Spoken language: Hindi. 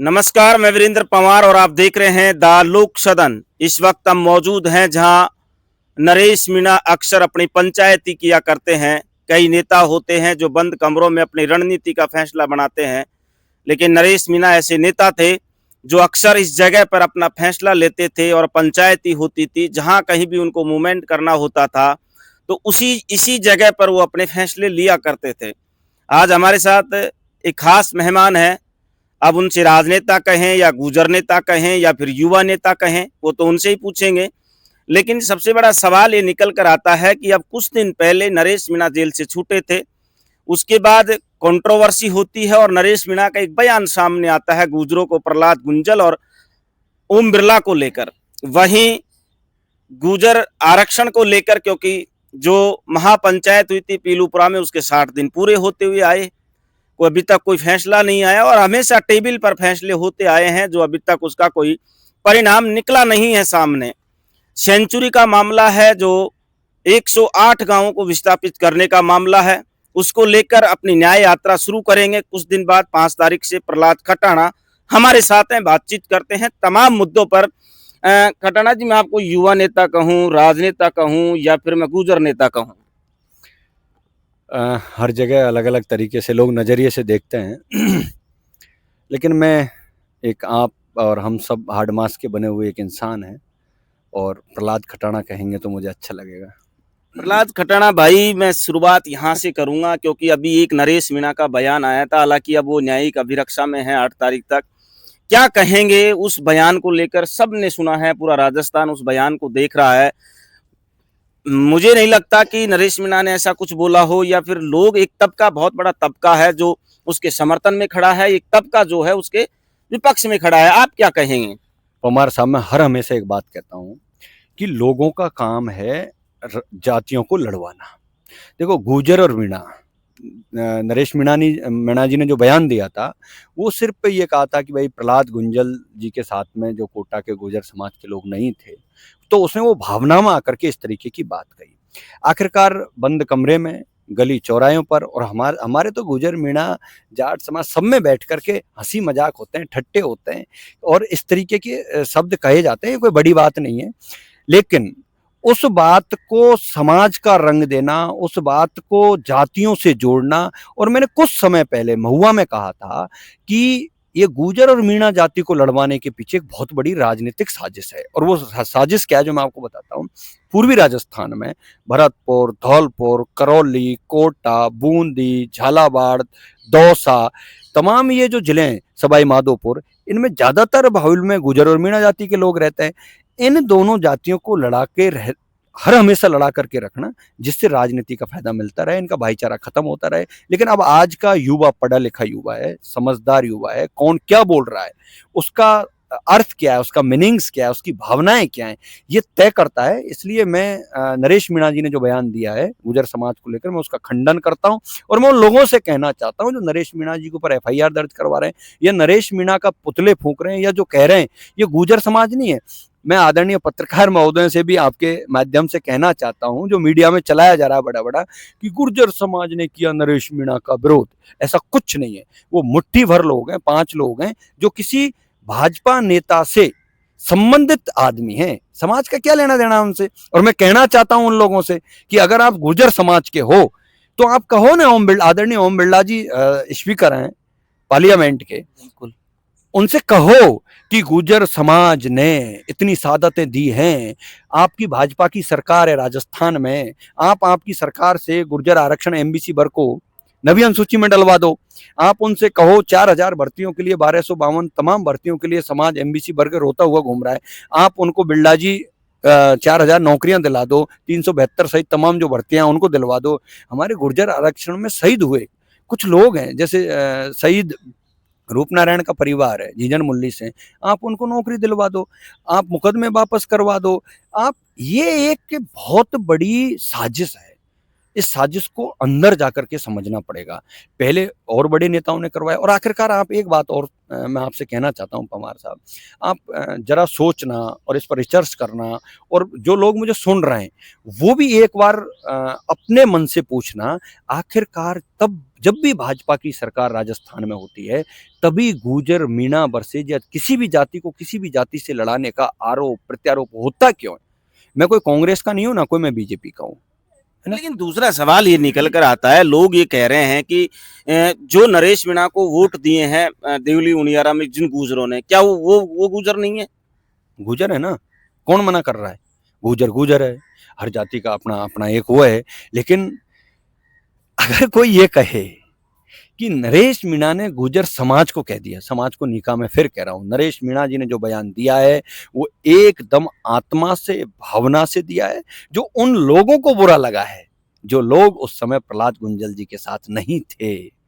नमस्कार, मैं वीरेंद्र पंवार और आप देख रहे हैं द लोक सदन। इस वक्त हम मौजूद हैं जहां नरेश मीणा अक्सर अपनी पंचायती किया करते हैं। कई नेता होते हैं जो बंद कमरों में अपनी रणनीति का फैसला बनाते हैं, लेकिन नरेश मीणा ऐसे नेता थे जो अक्सर इस जगह पर अपना फैसला लेते थे और पंचायती होती थी जहां कहीं भी उनको मूवमेंट करना होता था तो उसी इसी जगह पर वो अपने फैसले लिया करते थे। आज हमारे साथ एक खास मेहमान है। अब उनसे राजनेता कहें या गुजर नेता कहें या फिर युवा नेता कहें, वो तो उनसे ही पूछेंगे। लेकिन सबसे बड़ा सवाल ये निकल कर आता है कि अब कुछ दिन पहले नरेश मीणा जेल से छूटे थे। उसके बाद कंट्रोवर्सी होती है और नरेश मीणा का एक बयान सामने आता है गुजरों को, प्रहलाद गुंजल और ओम बिरला को लेकर। वहीं गुजर आरक्षण को लेकर, क्योंकि जो महापंचायत हुई थी पीलूपुरा में, उसके 60 दिन पूरे होते हुए आए, कोई अभी तक कोई फैसला नहीं आया और हमेशा टेबल पर फैसले होते आए हैं जो अभी तक उसका कोई परिणाम निकला नहीं है सामने। सेंचुरी का मामला है जो 108 गांवों को विस्थापित करने का मामला है, उसको लेकर अपनी न्याय यात्रा शुरू करेंगे कुछ दिन बाद। 5 तारीख से प्रहलाद खटाणा हमारे साथ हैं, बातचीत करते हैं तमाम मुद्दों पर। खटाणा जी, मैं आपको युवा नेता कहूँ, राजनेता कहूँ या फिर मैं गुजर नेता कहूँ? हर जगह अलग अलग तरीके से लोग नज़रिए से देखते हैं लेकिन मैं एक आप और हम सब हार्ड मास के बने हुए एक इंसान हैं और प्रहलाद खटाणा कहेंगे तो मुझे अच्छा लगेगा। प्रहलाद खटाणा भाई, मैं शुरुआत यहाँ से करूंगा क्योंकि अभी एक नरेश मीणा का बयान आया था, हालांकि अब वो न्यायिक अभिरक्षा में है 8 तारीख तक। क्या कहेंगे उस बयान को लेकर? सबने सुना है, पूरा राजस्थान उस बयान को देख रहा है। मुझे नहीं लगता कि नरेश मीणा ने ऐसा कुछ बोला हो, या फिर लोग, एक तबका, बहुत बड़ा तबका है जो उसके समर्थन में खड़ा है, एक तबका जो है उसके विपक्ष में खड़ा है। आप क्या कहेंगे? पमार साहब, मैं हर हमेशा एक बात कहता हूँ कि लोगों का काम है जातियों को लड़वाना। देखो, गुर्जर और मीणा, नरेश मीणा जी ने जो बयान दिया था वो सिर्फ ये कहा था कि भाई प्रहलाद गुंजल जी के साथ में जो कोटा के गुर्जर समाज के लोग नहीं थे, तो उसने वो भावना में आकर के इस तरीके की बात कही। आखिरकार बंद कमरे में, गली चौरायों पर, और हमारे तो गुर्जर मीणा जाट समाज सब में बैठ करके हंसी मजाक होते हैं, ठट्टे होते हैं और इस तरीके के शब्द कहे जाते हैं। कोई बड़ी बात नहीं है, लेकिन उस बात को समाज का रंग देना, उस बात को जातियों से जोड़ना, और मैंने कुछ समय पहले महुआ में कहा था कि ये गुर्जर और मीणा जाति को लड़वाने के पीछे एक बहुत बड़ी राजनीतिक साजिश है। और वो साजिश क्या है जो मैं आपको बताता हूँ। पूर्वी राजस्थान में भरतपुर, धौलपुर, करौली, कोटा, बूंदी, झालावाड़, दौसा, तमाम ये जो जिले हैं, सवाई माधोपुर, इनमें ज्यादातर बाहुल में गुर्जर और मीणा जाति के लोग रहते हैं। इन दोनों जातियों को हर हमेशा लड़ा करके रखना, जिससे राजनीति का फायदा मिलता रहे, इनका भाईचारा खत्म होता रहे। लेकिन अब आज का युवा पढ़ा लिखा युवा है, समझदार युवा है, कौन क्या बोल रहा है, उसका अर्थ क्या है, उसका मीनिंग्स क्या है, उसकी भावनाएं क्या है, ये तय करता है। इसलिए मैं नरेश मीणा जी ने जो बयान दिया है गुर्जर समाज को लेकर, मैं उसका खंडन करता हूं। और मैं उन लोगों से कहना चाहता हूं जो नरेश मीणा जी के ऊपर FIR दर्ज करवा रहे हैं या नरेश मीणा का पुतले फूंक रहे हैं या जो कह रहे हैं ये गुर्जर समाज नहीं है। मैं आदरणीय पत्रकार महोदय से भी आपके माध्यम से कहना चाहता हूं, जो मीडिया में चलाया जा रहा है बड़ा बड़ा कि गुर्जर समाज ने किया नरेश मीणा का विरोध, ऐसा कुछ नहीं है। वो मुट्ठी भर लोग हैं, 5 लोग हैं जो किसी भाजपा नेता से संबंधित आदमी हैं। समाज का क्या लेना देना उनसे। और मैं कहना चाहता हूं उन लोगों से कि अगर आप गुर्जर समाज के हो तो आप कहो ना, आदरणीय ओम बिरला जी स्पीकर हैं पार्लियामेंट के, बिल्कुल, उनसे कहो कि गुर्जर समाज ने इतनी सादतें दी हैं। आपकी भाजपा की सरकार है राजस्थान में, आपकी सरकार से गुर्जर आरक्षण MBC वर्ग को नवी अनुसूची में डलवा दो। आप उनसे कहो 4000 भर्तियों के लिए, 1252 तमाम भर्तियों के लिए समाज MBC वर्ग रोता हुआ घूम रहा है। आप उनको बिरला जी 4000 नौकरियां दिला दो, 372 सहित तमाम जो भर्तियां उनको दिलवा दो। हमारे गुर्जर आरक्षण में शहीद हुए कुछ लोग हैं, जैसे शहीद रूपनारायण का परिवार है जीजन मुल्ली से, आप उनको नौकरी दिलवा दो, आप मुकदमे वापस करवा दो। आप, ये एक बहुत बड़ी साजिश है। इस साजिश को अंदर जाकर के समझना पड़ेगा। पहले और बड़े नेताओं ने करवाया और आखिरकार आप एक बात और मैं आपसे कहना चाहता हूँ पवार साहब, आप जरा सोचना और इस पर रिसर्च करना, और जो लोग मुझे सुन रहे हैं वो भी एक बार अपने मन से पूछना, आखिरकार तब जब भी भाजपा की सरकार राजस्थान में होती है तभी गुर्जर, मीणा, बरसेज या किसी भी जाति को किसी भी जाति से लड़ाने का आरोप प्रत्यारोप होता क्यों है? मैं कोई कांग्रेस का नहीं हूं, ना कोई मैं बीजेपी का हूं, है ना? लेकिन दूसरा सवाल ये निकल कर आता है, लोग ये कह रहे हैं कि जो नरेश मीणा को वोट दिए हैं देवली उनियारा में जिन गुजरों ने, क्या वो गुजर नहीं है? गुजर है ना, कौन मना कर रहा है? गुजर गुजर है, हर जाति का अपना अपना एक वो है। लेकिन अगर कोई ये कहे कि नरेश मीणा ने गुर्जर समाज को कह दिया, समाज को निकाह में फिर कह रहा हूं, नरेश मीणा जी ने जो बयान दिया है वो एकदम आत्मा से, भावना से दिया है, जो उन लोगों को बुरा लगा है जो लोग उस समय प्रहलाद गुंजल जी के साथ नहीं थे।